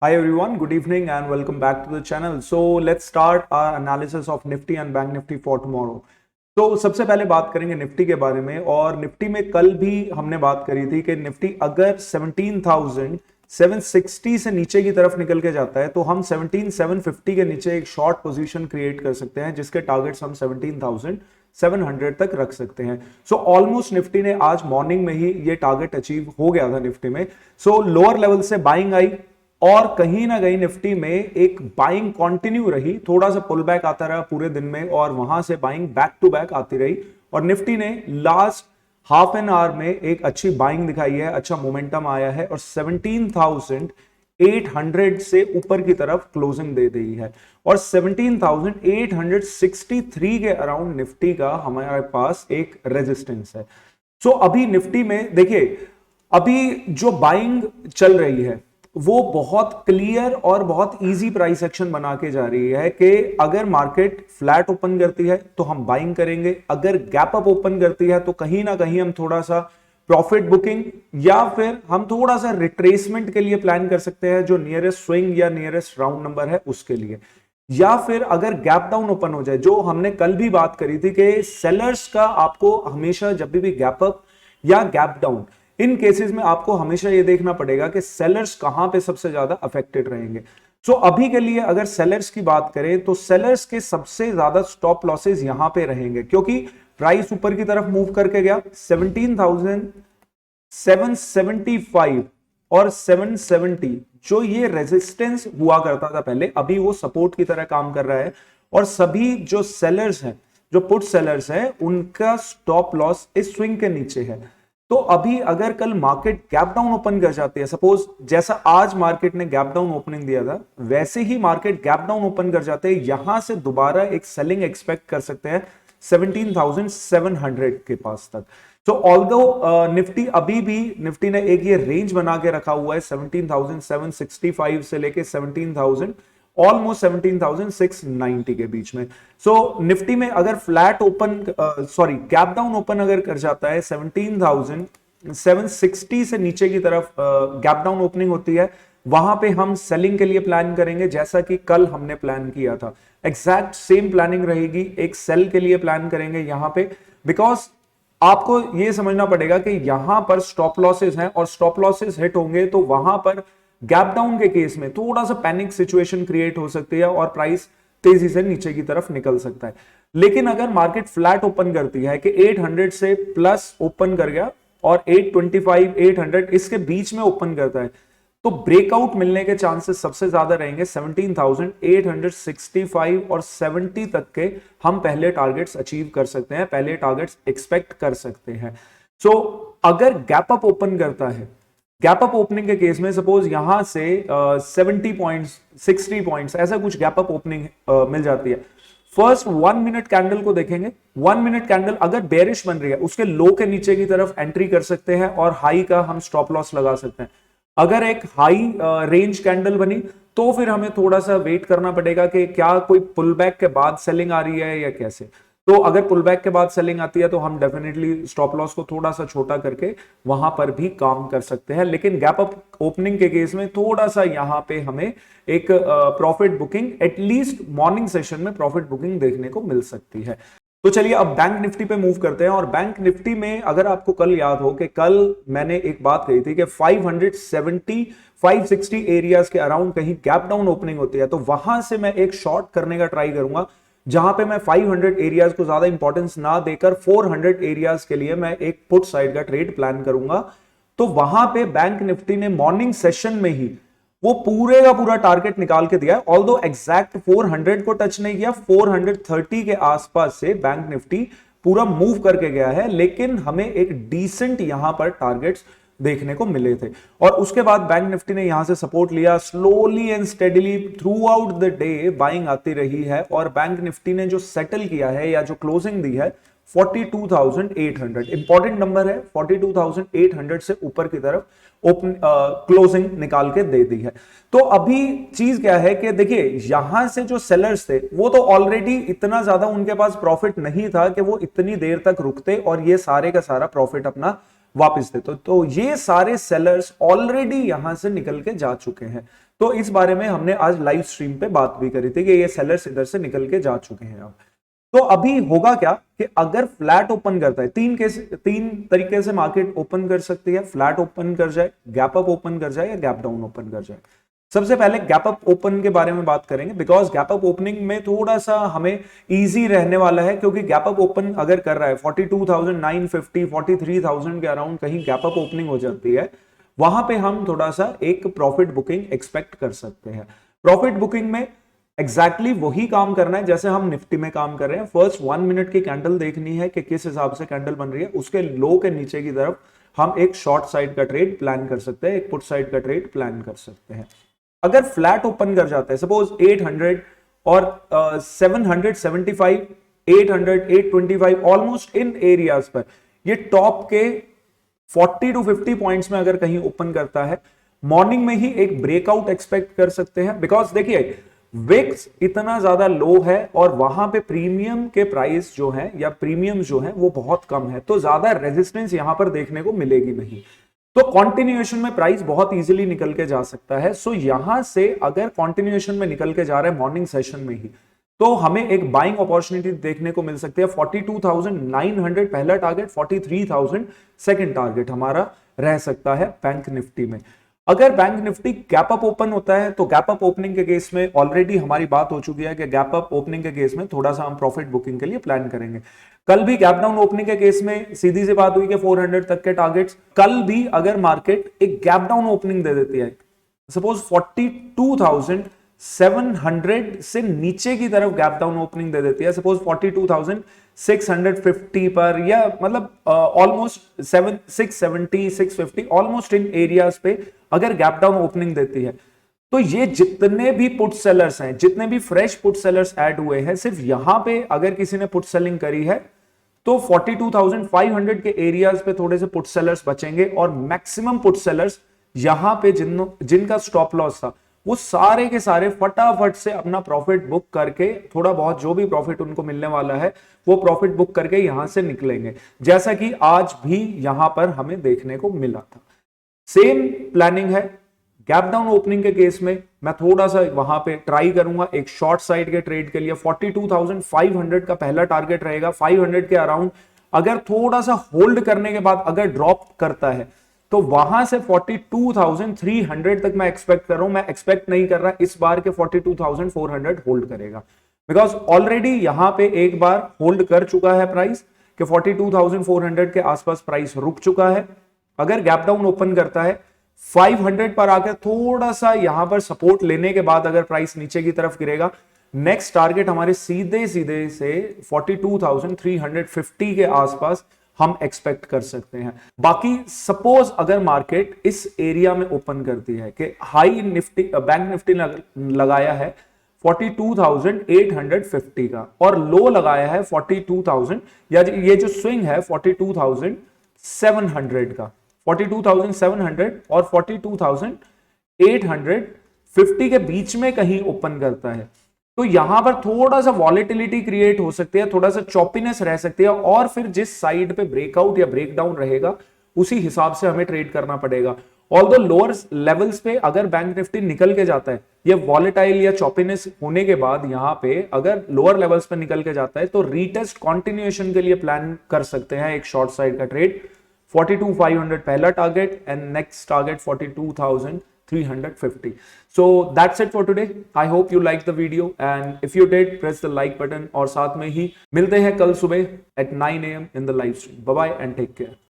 Hi everyone, good evening and welcome back to the channel. So let's start our analysis of Nifty and Bank Nifty for tomorrow. तो सबसे पहले बात करेंगे Nifty के बारे में। और निफ्टी में कल भी हमने बात करी थी कि निफ्टी अगर 17,760 से नीचे की तरफ निकल के जाता है तो हम 17,750 के नीचे एक शॉर्ट पोजीशन क्रिएट कर सकते हैं, जिसके टारगेट्स हम 17,700 तक रख सकते हैं। सो ऑलमोस्ट निफ्टी ने आज मॉर्निंग में ही ये टारगेट अचीव हो गया था निफ्टी में। सो लोअर लेवल से बाइंग आई और कहीं ना कहीं निफ्टी में एक बाइंग कंटिन्यू रही, थोड़ा सा पुल बैक आता रहा पूरे दिन में और वहां से बाइंग बैक टू बैक आती रही और निफ्टी ने लास्ट हाफ एन आवर में एक अच्छी बाइंग दिखाई है, अच्छा मोमेंटम आया है और 17,800 से ऊपर की तरफ क्लोजिंग दे दी है और 17,863 के अराउंड निफ्टी का हमारे पास एक रेजिस्टेंस है। सो अभी निफ्टी में देखिए, अभी जो बाइंग चल रही है वो बहुत क्लियर और बहुत इजी प्राइस एक्शन बना के जा रही है कि अगर मार्केट फ्लैट ओपन करती है तो हम बाइंग करेंगे, अगर गैप अप ओपन करती है तो कहीं ना कहीं हम थोड़ा सा प्रॉफिट बुकिंग या फिर हम थोड़ा सा रिट्रेसमेंट के लिए प्लान कर सकते हैं, जो नियरेस्ट स्विंग या नियरेस्ट राउंड नंबर है उसके लिए। या फिर अगर गैप डाउन ओपन हो जाए, जो हमने कल भी बात करी थी कि सेलर्स का आपको हमेशा जब भी गैप अप या गैप डाउन, इन केसेस में आपको हमेशा यह देखना पड़ेगा कि सेलर्स कहां पे सबसे ज्यादा अफेक्टेड रहेंगे। सो अभी के लिए अगर सेलर्स की बात करें तो सेलर्स के सबसे ज्यादा स्टॉप लॉसेस यहां पे रहेंगे, क्योंकि प्राइस ऊपर की तरफ मूव करके गया 17,775 और 770, जो ये रेजिस्टेंस हुआ करता था पहले, अभी वो सपोर्ट की तरह काम कर रहा है और सभी जो सेलर्स हैं, जो पुट सेलर्स हैं, उनका स्टॉप लॉस इस स्विंग के नीचे है। तो अभी अगर कल मार्केट गैप डाउन ओपन कर जाती है, सपोज जैसा आज मार्केट ने गैप डाउन ओपनिंग दिया था वैसे ही मार्केट गैप डाउन ओपन कर जाते हैं, यहां से दोबारा एक सेलिंग एक्सपेक्ट कर सकते हैं 17,700 के पास तक। तो ऑल्दो निफ्टी अभी भी निफ्टी ने एक ये रेंज बना के रखा हुआ है 17,765 से लेके 17,000 ऑलमोस्ट 17,690 के बीच में। सो निफ्टी में अगर flat open gap down open अगर कर जाता है 17,760 से नीचे की तरफ गैप डाउन ओपनिंग होती है, वहां पे हम सेलिंग के लिए प्लान करेंगे, जैसा कि कल हमने प्लान किया था। एग्जैक्ट सेम प्लानिंग रहेगी, एक सेल के लिए प्लान करेंगे यहां पे, बिकॉज आपको यह समझना पड़ेगा कि यहां पर स्टॉप लॉसेस हैं और स्टॉप लॉसेस हिट होंगे तो वहां पर गैप डाउन के केस में थोड़ा सा पैनिक सिचुएशन क्रिएट हो सकती है और प्राइस तेजी से नीचे की तरफ निकल सकता है। लेकिन अगर मार्केट फ्लैट ओपन करती है कि 800 से प्लस ओपन कर गया और 825 800 इसके बीच में ओपन करता है, तो ब्रेकआउट मिलने के चांसेस सबसे ज्यादा रहेंगे 17,865 और 70 तक के हम पहले टारगेट्स अचीव कर सकते हैं, पहले टारगेट्स एक्सपेक्ट कर सकते हैं। सो अगर गैप अप ओपन करता है, गैप अप ओपनिंग के केस में सपोज यहां से 70 पॉइंट्स 60 पॉइंट्स ऐसा कुछ गैप अप ओपनिंग मिल जाती है, फर्स्ट 1 मिनट कैंडल को देखेंगे। 1 मिनट कैंडल अगर बेरिश बन रही है, उसके लो के नीचे की तरफ एंट्री कर सकते हैं और हाई का हम स्टॉप लॉस लगा सकते हैं। अगर एक हाई रेंज कैंडल बनी तो फिर हमें थोड़ा सा वेट करना पड़ेगा कि क्या कोई पुल बैक के बाद सेलिंग आ रही है या कैसे। तो अगर पुल बैक के बाद सेलिंग आती है तो हम डेफिनेटली स्टॉप लॉस को थोड़ा सा छोटा करके वहां पर भी काम कर सकते हैं। लेकिन गैप अप ओपनिंग के केस में थोड़ा सा यहां पे हमें एक profit booking, at least morning session में प्रॉफिट बुकिंग देखने को मिल सकती है। तो चलिए अब बैंक निफ्टी पे मूव करते हैं। और बैंक निफ्टी में अगर आपको कल याद हो कि कल मैंने एक बात कही थी कि 570 560 एरियाज के अराउंड कहीं गैप डाउन ओपनिंग होती है तो वहां से मैं एक शॉर्ट करने का ट्राई करूंगा, जहां पे मैं 500 एरियाज को ज्यादा इंपॉर्टेंस ना देकर 400 एरियाज के लिए मैं एक पुट साइड का ट्रेड प्लान करूंगा। तो वहां पे बैंक निफ्टी ने मॉर्निंग सेशन में ही वो पूरे का पूरा टारगेट निकाल के दिया है। ऑल्दो एग्जैक्ट 400 को टच नहीं किया, 430 के आसपास से बैंक निफ्टी पूरा मूव करके गया है, लेकिन हमें एक डिसेंट यहां पर टारगेट्स देखने को मिले थे। और उसके बाद बैंक निफ्टी ने यहां से सपोर्ट लिया, slowly and steadily through out the day buying आती रही है और बैंक निफ्टी ने जो सेटल किया है या जो क्लोजिंग दी है 42,800 इंपॉर्टेंट नंबर है, 42,800 से ऊपर की तरफ ओपन क्लोजिंग निकाल के दे दी है। तो अभी चीज क्या है कि देखिए, यहां से जो सेलर्स थे वो तो ऑलरेडी इतना ज्यादा उनके पास प्रॉफिट नहीं था कि वो इतनी देर तक रुकते और ये सारे का सारा प्रॉफिट अपना वापस दे। तो ये सारे सेलर्स ऑलरेडी यहां से निकल के जा चुके हैं। तो इस बारे में हमने आज लाइव स्ट्रीम पे बात भी करी थी कि ये सेलर्स इधर से निकल के जा चुके हैं। अब तो अभी होगा क्या कि अगर फ्लैट ओपन करता है, तीन तरीके से मार्केट ओपन कर सकती है, फ्लैट ओपन कर जाए, गैप अप ओपन कर जाए या गैप डाउन ओपन कर जाए। सबसे पहले गैप अप ओपन के बारे में बात करेंगे, बिकॉज गैप अप ओपनिंग में थोड़ा सा हमें इजी रहने वाला है, क्योंकि गैप अप ओपन अगर कर रहा है 42,950 43,000 के अराउंड कहीं गैप अप ओपनिंग हो जाती है, वहां पे हम थोड़ा सा एक प्रॉफिट बुकिंग एक्सपेक्ट कर सकते हैं। प्रॉफिट बुकिंग में एग्जैक्टली वही काम करना है जैसे हम निफ्टी में काम कर रहे हैं। फर्स्ट 1 मिनट की कैंडल देखनी है कि किस हिसाब से कैंडल बन रही है, उसके लो के नीचे की तरफ हम एक शॉर्ट साइड का ट्रेड प्लान कर सकते हैं, एक पुट साइड का ट्रेड प्लान कर सकते हैं। अगर फ्लैट ओपन कर जाते हैं, सपोज 800 और 775 800 825 ऑलमोस्ट इन एरियाज पर, ये टॉप के 40 to 50 पॉइंट्स में अगर कहीं ओपन करता है, मॉर्निंग में ही एक ब्रेकआउट एक्सपेक्ट कर सकते हैं। बिकॉज देखिए विक्स इतना ज्यादा लो है और वहां पे प्रीमियम के प्राइस जो है या प्रीमियम जो है वो बहुत कम है, तो ज्यादा रेजिस्टेंस यहां पर देखने को मिलेगी नहीं। तो कॉन्टिन्यूएशन में प्राइस बहुत इजीली निकल के जा सकता है। सो यहां से अगर कॉन्टिन्यूएशन में निकल के जा रहा है मॉर्निंग सेशन में ही, तो हमें एक बाइंग अपॉर्चुनिटी देखने को मिल सकती है। 42,900 पहला टारगेट, 43,000 सेकंड टारगेट हमारा रह सकता है बैंक निफ्टी में। अगर bank Nifty gap up open होता है, तो गैप अप ओपनिंग के केस में ऑलरेडी हमारी बात हो चुकी है कि गैप अप ओपनिंग के केस में थोड़ा सा हम प्रॉफिट बुकिंग के लिए प्लान करेंगे। कल भी गैप डाउन ओपनिंग के केस में सीधी सी बात हुई कि 400 तक के टारगेट्स, कल भी अगर मार्केट एक गैप डाउन ओपनिंग दे देती है, सपोज 42,700 से नीचे की तरफ गैप डाउन ओपनिंग दे देती है, सपोज 42,650 पर, या मतलब ऑलमोस्ट 670 650 ऑलमोस्ट इन एरियाज पे अगर गैप डाउन ओपनिंग देती है, तो ये जितने भी पुट सेलर्स हैं, जितने भी फ्रेश पुट सेलर्स ऐड हुए हैं, सिर्फ यहां पे अगर किसी ने पुट सेलिंग करी है तो 42,500 के एरियाज पे थोड़े से पुट सेलर्स बचेंगे, और मैक्सिमम पुट सेलर्स यहां पे जिनका स्टॉप लॉस था वो सारे के सारे फटाफट से अपना प्रॉफिट बुक करके, थोड़ा बहुत जो भी प्रॉफिट उनको मिलने वाला है वो प्रॉफिट बुक करके यहां से निकलेंगे, जैसा कि आज भी यहां पर हमें देखने को मिला था। सेम प्लानिंग है गैप डाउन ओपनिंग के केस में। मैं थोड़ा सा वहां पे ट्राई करूंगा एक शॉर्ट साइड के ट्रेड के लिए। 42,500 का पहला टारगेट रहेगा, 500 के अराउंड अगर थोड़ा सा होल्ड करने के बाद अगर ड्रॉप करता है, तो वहां से 42,300 तक मैं एक्सपेक्ट कर रहा हूं। मैं एक्सपेक्ट नहीं कर रहा इस बार के 42,400 होल्ड करेगा, बिकॉज ऑलरेडी यहां पे एक बार होल्ड कर चुका है प्राइस कि 42,400 के आसपास प्राइस रुक चुका है। अगर गैप डाउन ओपन करता है 500 पर आकर थोड़ा सा यहां पर सपोर्ट लेने के बाद अगर प्राइस नीचे की तरफ गिरेगा, नेक्स्ट टारगेट हमारे सीधे सीधे से 42,350 के आसपास हम एक्सपेक्ट कर सकते हैं। बाकी सपोज अगर मार्केट इस एरिया में ओपन करती है कि हाई निफ्टी बैंक निफ्टी लगाया है 42,850 का और लो लगाया है 42,000, या ये जो स्विंग है 42,700 का, 42,700 और 42,850 के बीच में कहीं ओपन करता है, तो यहां पर थोड़ा सा वॉलेटिलिटी क्रिएट हो सकती है, थोड़ा सा चॉपीनेस रह सकती है, और फिर जिस साइड पे ब्रेकआउट या ब्रेकडाउन रहेगा उसी हिसाब से हमें ट्रेड करना पड़ेगा। ऑल्दो लोअर लेवल्स पे अगर बैंक निफ्टी निकल के जाता है, ये वॉलेटाइल या चॉपीनेस होने के बाद यहां पे अगर लोअर लेवल्स पे निकल के जाता है, तो रीटेस्ट कॉन्टिन्यूएशन के लिए प्लान कर सकते हैं एक शॉर्ट साइड का ट्रेड। 42,500 पहला target and next target 42,350. So that's it for today. I hope you liked the video, and if you did, press the like button, और साथ में ही मिलते हैं कल सुबह at 9 AM in the live stream. Bye bye and take care.